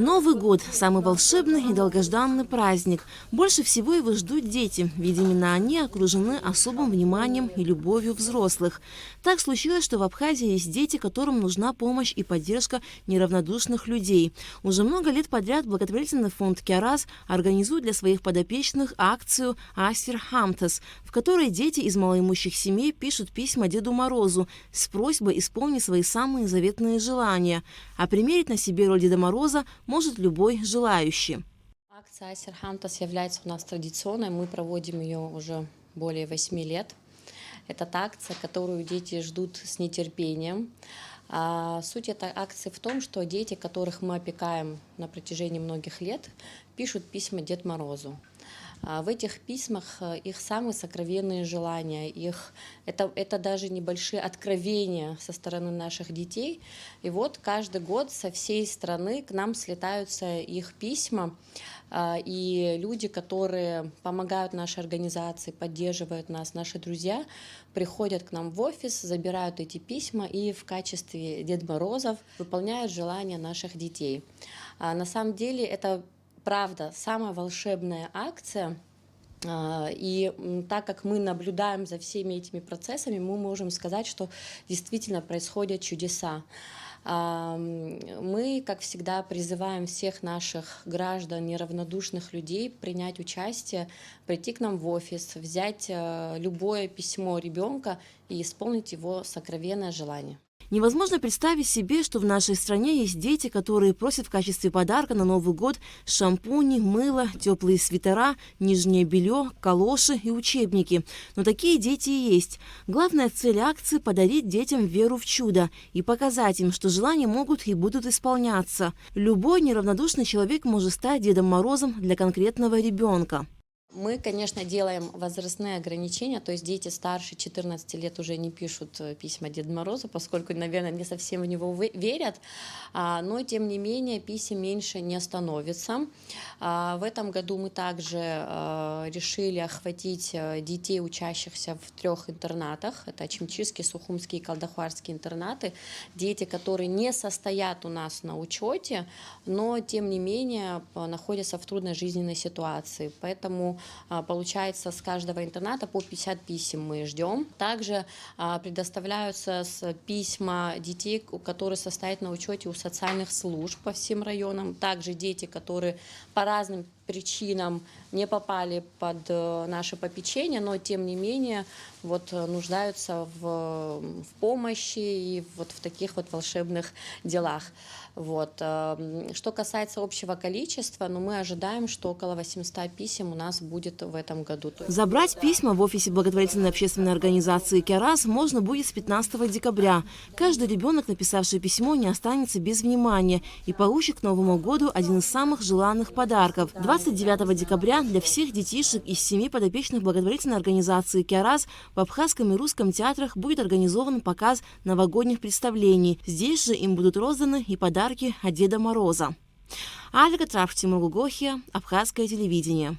Новый год – самый волшебный и долгожданный праздник. Больше всего его ждут дети, ведь именно они окружены особым вниманием и любовью взрослых. Так случилось, что в Абхазии есть дети, которым нужна помощь и поддержка неравнодушных людей. Уже много лет подряд благотворительный фонд «Киарас» организует для своих подопечных акцию «Асир Хамтас», в которой дети из малоимущих семей пишут письма Деду Морозу с просьбой исполнить свои самые заветные желания. А примерить на себе роль Деда Мороза может любой желающий. Акция «Асир Хамтас» является у нас традиционной. Мы проводим ее уже более 8 лет. Это та акция, которую дети ждут с нетерпением. Суть этой акции в том, что дети, которых мы опекаем на протяжении многих лет, пишут письма Деду Морозу. В этих письмах их самые сокровенные желания, это даже небольшие откровения со стороны наших детей. И вот каждый год со всей страны к нам слетаются их письма, и люди, которые помогают нашей организации, поддерживают нас, наши друзья, приходят к нам в офис, забирают эти письма и в качестве Дед Морозов выполняют желания наших детей. На самом деле это правда самая волшебная акция. И так как мы наблюдаем за всеми этими процессами, мы можем сказать, что действительно происходят чудеса. Мы, как всегда, призываем всех наших граждан, неравнодушных людей принять участие, прийти к нам в офис, взять любое письмо ребенка и исполнить его сокровенное желание. Невозможно представить себе, что в нашей стране есть дети, которые просят в качестве подарка на Новый год шампуни, мыло, теплые свитера, нижнее белье, калоши и учебники. Но такие дети и есть. Главная цель акции – подарить детям веру в чудо и показать им, что желания могут и будут исполняться. Любой неравнодушный человек может стать Дедом Морозом для конкретного ребенка. Мы, конечно, делаем возрастные ограничения, то есть дети старше 14 лет уже не пишут письма Деду Морозу, поскольку, наверное, не совсем в него верят, но, тем не менее, писем меньше не становится. В этом году мы также решили охватить детей, учащихся в 3 интернатах, это Ачимчирские, Сухумские и Калдахварские интернаты, дети, которые не состоят у нас на учете, но, тем не менее, находятся в трудной жизненной ситуации, поэтому получается, с каждого интерната по 50 писем мы ждем. Также предоставляются письма детей, которые состоят на учете у социальных служб по всем районам. Также дети, которые по разным причинам не попали под наше попечение, но тем не менее нуждаются в помощи и в таких волшебных делах. Что касается общего количества, мы ожидаем, что около 800 писем у нас будет в этом году. Забрать письма в офисе благотворительной общественной организации «Киарас» можно будет с 15 декабря. Каждый ребенок, написавший письмо, не останется без внимания и получит к Новому году один из самых желанных подарков. 29 декабря для всех детишек из 7 подопечных благотворительной организации «Киарас» в Абхазском и Русском театрах будет организован показ новогодних представлений. Здесь же им будут розданы и подарки от Деда Мороза. Альга Травхтимургохия, Абхазское телевидение.